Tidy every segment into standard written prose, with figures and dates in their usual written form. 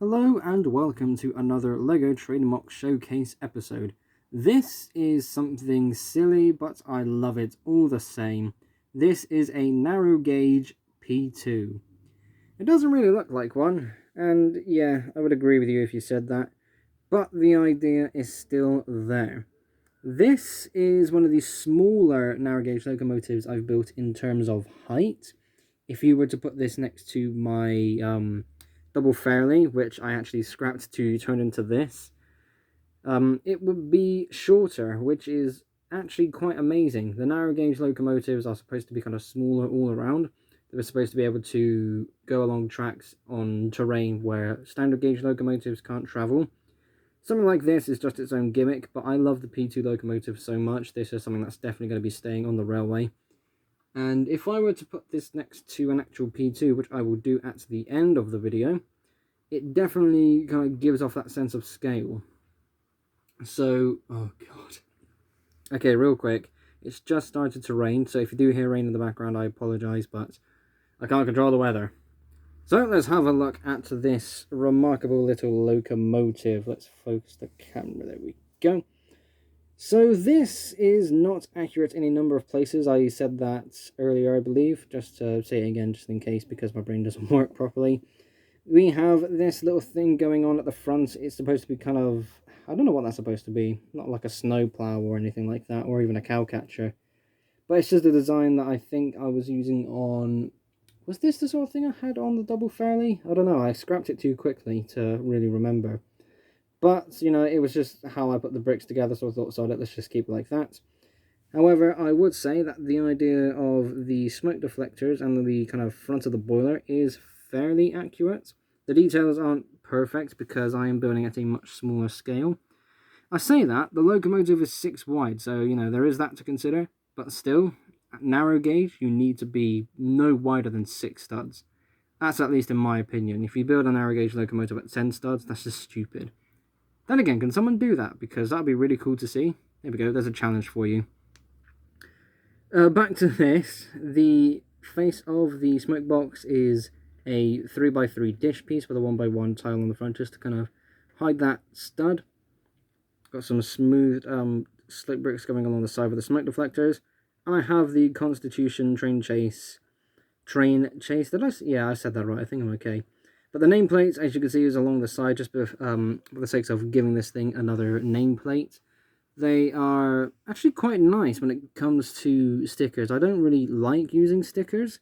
Hello and welcome to another LEGO Trader MOC Showcase episode. This is something silly, but I love it all the same. This is a narrow gauge P2. It doesn't really look like one, and yeah, I would agree with you if you said that, but the idea is still there. This is one of the smaller narrow gauge locomotives I've built in terms of height. If you were to put this next to my double fairly, which I actually scrapped to turn into this, it would be shorter, which is actually quite amazing. The narrow gauge locomotives are supposed to be kind of smaller all around. They're supposed to be able to go along tracks on terrain where standard gauge locomotives can't travel. Something like this is just its own gimmick, but I love the P2 locomotive so much. This is something that's definitely going to be staying on the railway. And if I were to put this next to an actual P2, which I will do at the end of the video, it definitely kind of gives off that sense of scale. So, oh god. Okay, real quick, it's just started to rain, so if you do hear rain in the background, I apologise, but I can't control the weather. So let's have a look at this remarkable little locomotive. Let's focus the camera, there we go. So this is not accurate in a number of places. I said that earlier, I believe, just to say it again, just in case, because my brain doesn't work properly. We have this little thing going on at the front. It's supposed to be kind of, I don't know what that's supposed to be. Not like a snow plow or anything like that, or even a cow catcher. But it's just a design that I think I was using on... Was this the sort of thing I had on the double fairly? I don't know, I scrapped it too quickly to really remember. But, you know, it was just how I put the bricks together, so I thought, so let's just keep it like that. However, I would say that the idea of the smoke deflectors and the kind of front of the boiler is fairly accurate. The details aren't perfect because I am building at a much smaller scale. I say that, the locomotive is 6 wide, so, you know, there is that to consider. But still, at narrow gauge, you need to be no wider than 6 studs. That's at least in my opinion. If you build a narrow gauge locomotive at 10 studs, that's just stupid. Then again, can someone do that? Because that would be really cool to see. There we go, there's a challenge for you. Back to this. The face of the smoke box is a 3x3 dish piece with a 1x1 tile on the front, just to kind of hide that stud. Got some smooth slit bricks going along the side with the smoke deflectors. And I have the Constitution train chase. Did I? Yeah, I said that right. I think I'm okay. But the nameplates, as you can see, is along the side, just for the sake of giving this thing another nameplate. They are actually quite nice when it comes to stickers. I don't really like using stickers,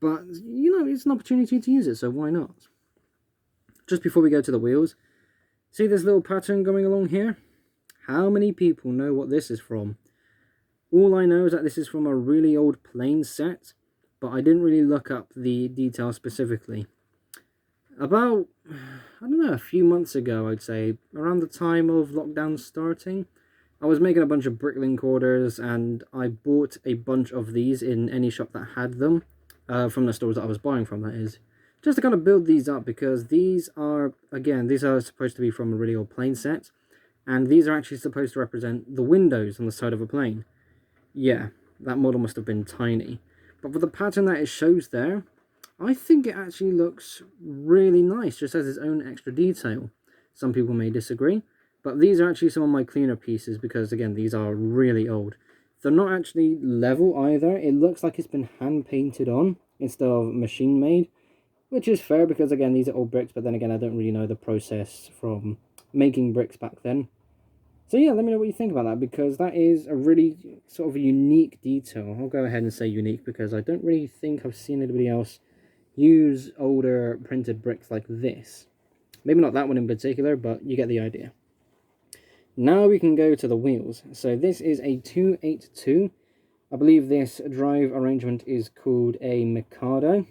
but, you know, it's an opportunity to use it, so why not? Just before we go to the wheels, see this little pattern going along here? How many people know what this is from? All I know is that this is from a really old plane set, but I didn't really look up the details specifically. About, I don't know, a few months ago, I'd say, around the time of lockdown starting, I was making a bunch of bricklink orders, and I bought a bunch of these in any shop that had them, from the stores that I was buying from, that is, just to kind of build these up, because these are, again, these are supposed to be from a really old plane set, and these are actually supposed to represent the windows on the side of a plane. Yeah, that model must have been tiny. But for the pattern that it shows there, I think it actually looks really nice, just as its own extra detail. Some people may disagree, but these are actually some of my cleaner pieces because, again, these are really old. They're not actually level either. It looks like it's been hand-painted on instead of machine-made, which is fair because, again, these are old bricks, but then again, I don't really know the process from making bricks back then. So yeah, let me know what you think about that, because that is a really sort of a unique detail. I'll go ahead and say unique because I don't really think I've seen anybody else use older printed bricks like this. Maybe not that one in particular, but you get the idea. Now we can go to the wheels. So this is a 282. I believe this drive arrangement is called a Mikado.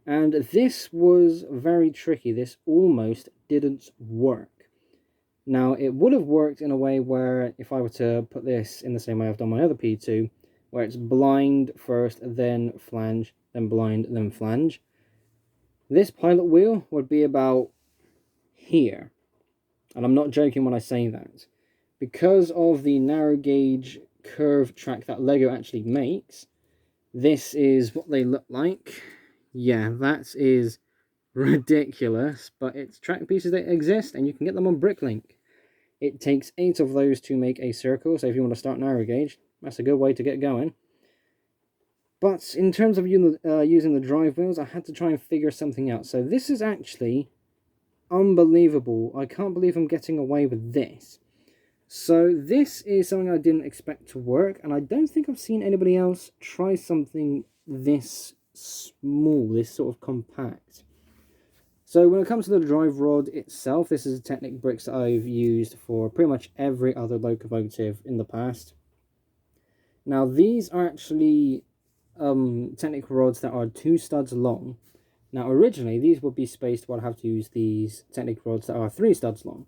And this was very tricky. This almost didn't work. Now, it would have worked in a way where, if I were to put this in the same way I've done my other P2, where it's blind first, then flange, then blind, then flange. This pilot wheel would be about here. And I'm not joking when I say that. Because of the narrow gauge curve track that LEGO actually makes, this is what they look like. Yeah, that is ridiculous, but it's track pieces that exist, and you can get them on Bricklink. It takes 8 of those to make a circle, so if you want to start narrow gauge, that's a good way to get going. But in terms of using the drive wheels, I had to try and figure something out. So this is actually unbelievable. I can't believe I'm getting away with this. So this is something I didn't expect to work, and I don't think I've seen anybody else try something this small, this sort of compact. So when it comes to the drive rod itself, this is a Technic bricks that I've used for pretty much every other locomotive in the past. Now these are actually Technic rods that are 2 studs long. Now originally these would be spaced, but I'd have to use these Technic rods that are 3 studs long.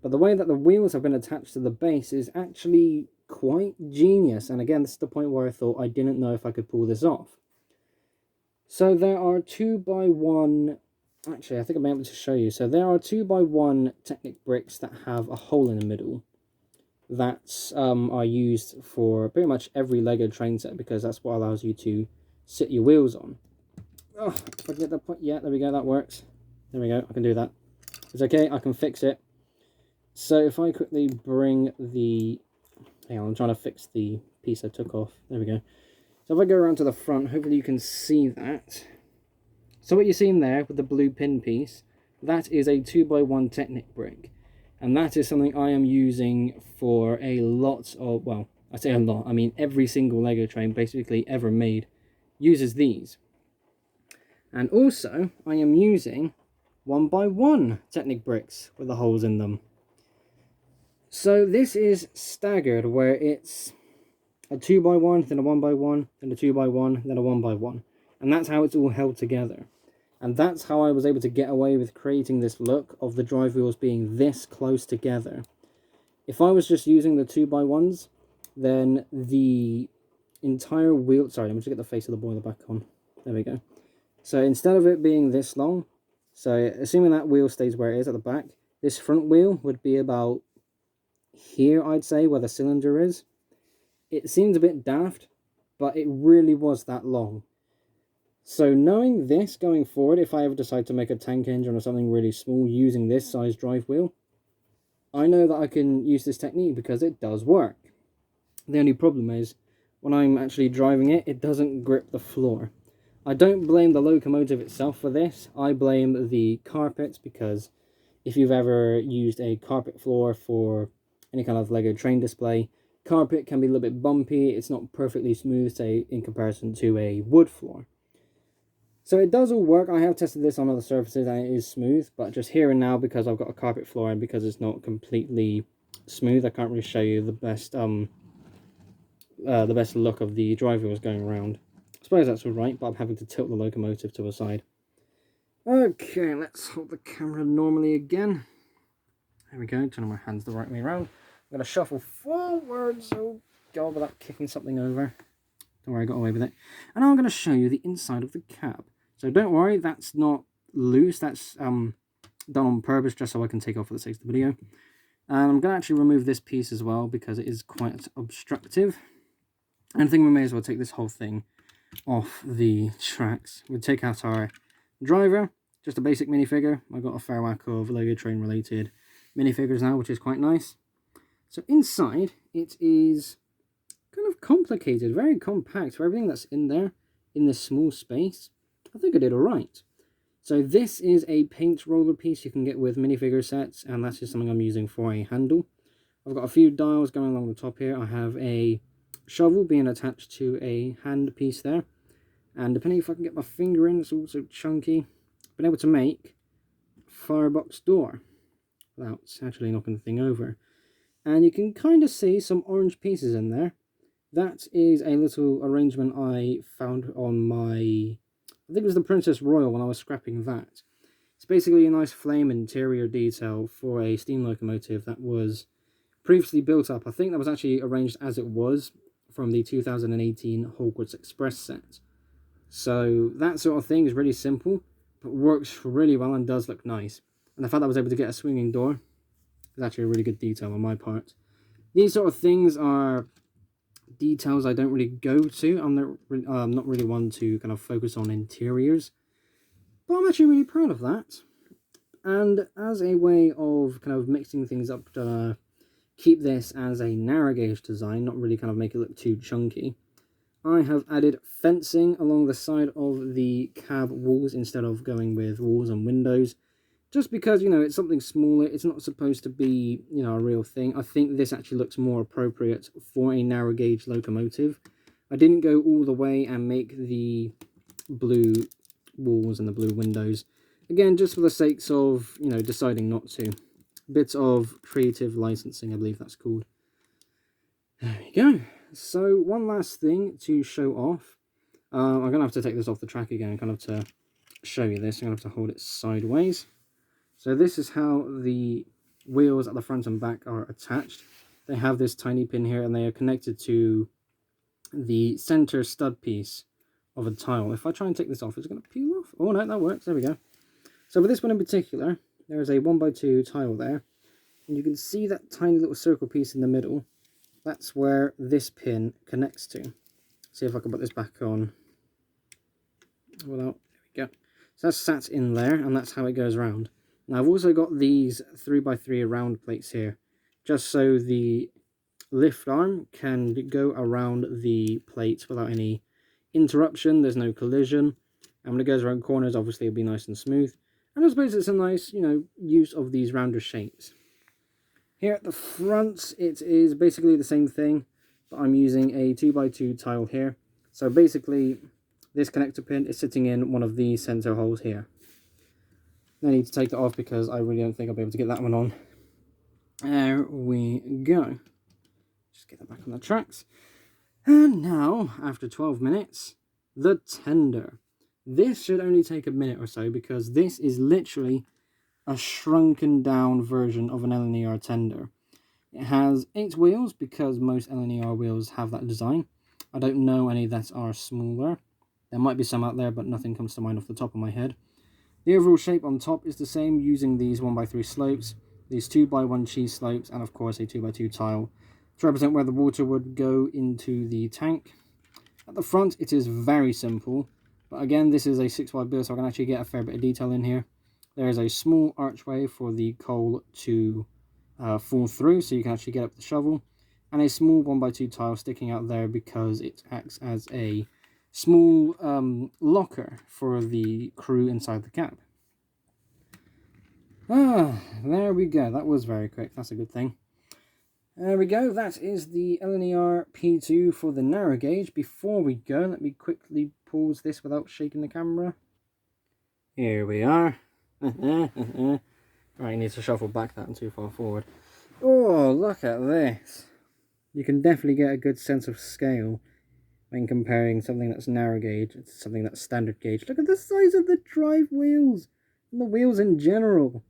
But the way that the wheels have been attached to the base is actually quite genius. And again, this is the point where I thought I didn't know if I could pull this off. So there are 2x1, actually I think I'm able to show you. So there are 2x1 Technic bricks that have a hole in the middle that are used for pretty much every Lego train set, because that's what allows you to sit your wheels on. Oh, if I get that point, yeah, there we go, that works. There we go, I can do that. It's okay, I can fix it. So if I quickly bring the, hang on, I'm trying to fix the piece I took off. There we go. So if I go around to the front, hopefully you can see that. So what you're seeing there with the blue pin piece, that is a 2x1 Technic brick. And that is something I am using for a lot of, well, I say a lot, I mean every single Lego train basically ever made uses these. And also, I am using 1x1 Technic bricks with the holes in them. So this is staggered, where it's a 2x1, then a 1x1, then a 2x1, then a 1x1. And that's how it's all held together. And that's how I was able to get away with creating this look of the drive wheels being this close together. If I was just using the 2x1s, then the entire wheel... Sorry, let me just get the face of the boiler back on. There we go. So instead of it being this long, so assuming that wheel stays where it is at the back, this front wheel would be about here, I'd say, where the cylinder is. It seems a bit daft, but it really was that long. So knowing this going forward, if I ever decide to make a tank engine or something really small using this size drive wheel, I know that I can use this technique because it does work. The only problem is, when I'm actually driving it, it doesn't grip the floor. I don't blame the locomotive itself for this, I blame the carpets, because if you've ever used a carpet floor for any kind of Lego train display, carpet can be a little bit bumpy, it's not perfectly smooth, say, in comparison to a wood floor. So it does all work. I have tested this on other surfaces and it is smooth, but just here and now, because I've got a carpet floor and because it's not completely smooth, I can't really show you the best look of the drive wheels going around. I suppose that's alright, but I'm having to tilt the locomotive to a side. Okay, let's hold the camera normally again. There we go, turning my hands the right way around. I'm going to shuffle forwards, oh god, without kicking something over. Don't worry, I got away with it. And now I'm going to show you the inside of the cab. So don't worry, that's not loose, that's done on purpose, just so I can take off for the sake of the video. And I'm going to actually remove this piece as well, because it is quite obstructive. And I think we may as well take this whole thing off the tracks. We'll take out our driver, just a basic minifigure. I've got a fair whack of Lego train related minifigures now, which is quite nice. So inside, it is kind of complicated, very compact for everything that's in there, in this small space. I think I did alright. So this is a paint roller piece you can get with minifigure sets, and that's just something I'm using for a handle. I've got a few dials going along the top here. I have a shovel being attached to a hand piece there, and depending if I can get my finger in, it's also chunky. I've been able to make a firebox door without actually knocking the thing over. And you can kind of see some orange pieces in there. That is a little arrangement I found on my, I think it was the Princess Royal when I was scrapping that. It's basically a nice flame interior detail for a steam locomotive that was previously built up. I think that was actually arranged as it was from the 2018 Hogwarts Express set. So that sort of thing is really simple, but works really well and does look nice. And the fact that I was able to get a swinging door is actually a really good detail on my part. These sort of things are details I don't really go to. I'm not really one to kind of focus on interiors. But I'm actually really proud of that. And as a way of kind of mixing things up to keep this as a narrow gauge design, not really kind of make it look too chunky, I have added fencing along the side of the cab walls instead of going with walls and windows. Just because, you know, it's something smaller, it's not supposed to be, you know, a real thing. I think this actually looks more appropriate for a narrow gauge locomotive. I didn't go all the way and make the blue walls and the blue windows. Again, just for the sakes of, you know, deciding not to. Bits of creative licensing, I believe that's called. There we go. So, one last thing to show off. I'm going to have to take this off the track again, kind of to show you this. I'm going to have to hold it sideways. So this is how the wheels at the front and back are attached. They have this tiny pin here and they are connected to the center stud piece of a tile. If I try and take this off, is it going to peel off? Oh no, that works. There we go. So for this one in particular, there is a 1x2 tile there. And you can see that tiny little circle piece in the middle. That's where this pin connects to. See if I can put this back on. Well, there we go. So that's sat in there and that's how it goes around. Now I've also got these 3x3 round plates here, just so the lift arm can go around the plate without any interruption. There's no collision, and when it goes around corners, obviously it'll be nice and smooth. And I suppose it's a nice, you know, use of these rounder shapes. Here at the front, it is basically the same thing, but I'm using a 2x2 tile here. So basically, this connector pin is sitting in one of these center holes here. I need to take that off because I really don't think I'll be able to get that one on. There we go. Just get that back on the tracks. And now, after 12 minutes, the tender. This should only take a minute or so because this is literally a shrunken down version of an LNER tender. It has 8 wheels because most LNER wheels have that design. I don't know any that are smaller. There might be some out there, but nothing comes to mind off the top of my head. The overall shape on top is the same, using these 1x3 slopes, these 2x1 cheese slopes, and of course a 2x2 tile to represent where the water would go into the tank. At the front it is very simple, but again this is a 6 wide build, so I can actually get a fair bit of detail in here. There is a small archway for the coal to fall through, so you can actually get up the shovel, and a small 1x2 tile sticking out there because it acts as a small locker for the crew inside the cab. There we go. That was very quick. That's a good thing. There we go. That is the LNER P2 for the narrow gauge. Before we go, let me quickly pause this without shaking the camera. Here we are. Right, I need to shuffle back that too far forward. Oh, look at this. You can definitely get a good sense of scale when comparing something that's narrow gauge to something that's standard gauge. Look at the size of the drive wheels and the wheels in general.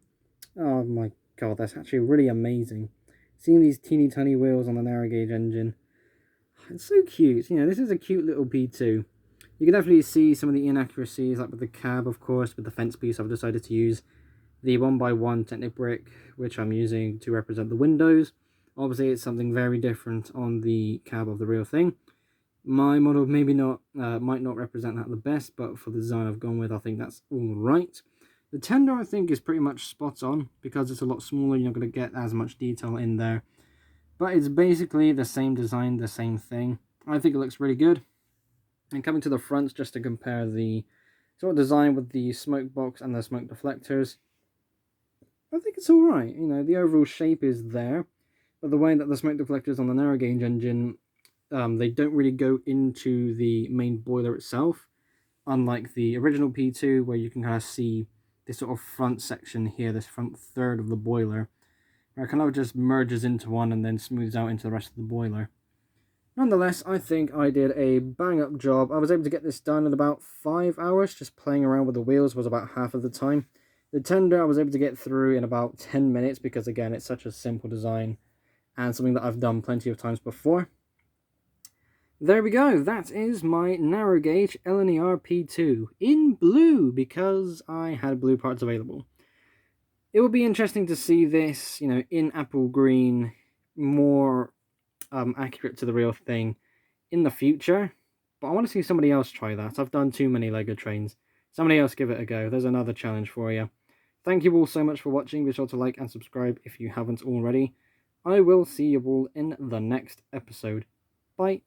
Oh my god, that's actually really amazing. Seeing these teeny tiny wheels on the narrow gauge engine. It's so cute. You know, this is a cute little P2. You can definitely see some of the inaccuracies, like with the cab, of course. With the fence piece, I've decided to use the 1x1 Technic brick, which I'm using to represent the windows. Obviously, it's something very different on the cab of the real thing. My model maybe not might not represent that the best, but for the design I've gone with, I think that's all right. The tender, I think, is pretty much spot on because it's a lot smaller. You're not going to get as much detail in there, but it's basically the same design, the same thing. I think it looks really good. And coming to the front, just to compare the sort of design with the smoke box and the smoke deflectors, I think it's all right. You know, the overall shape is there, but the way that the smoke deflectors on the narrow gauge engine, they don't really go into the main boiler itself, unlike the original P2, where you can kind of see this sort of front section here, this front third of the boiler, where it kind of just merges into one and then smooths out into the rest of the boiler. Nonetheless, I think I did a bang-up job. I was able to get this done in about 5 hours. Just playing around with the wheels was about half of the time. The tender I was able to get through in about 10 minutes because, again, it's such a simple design and something that I've done plenty of times before. There we go. That is my narrow gauge LNER P2 in blue because I had blue parts available. It would be interesting to see this, you know, in apple green, more accurate to the real thing in the future, but I want to see somebody else try that. I've done too many Lego trains, Somebody else give it a go. There's another challenge for you. Thank you all so much for watching. Be sure to like and subscribe if you haven't already. I will see you all in the next episode. Bye.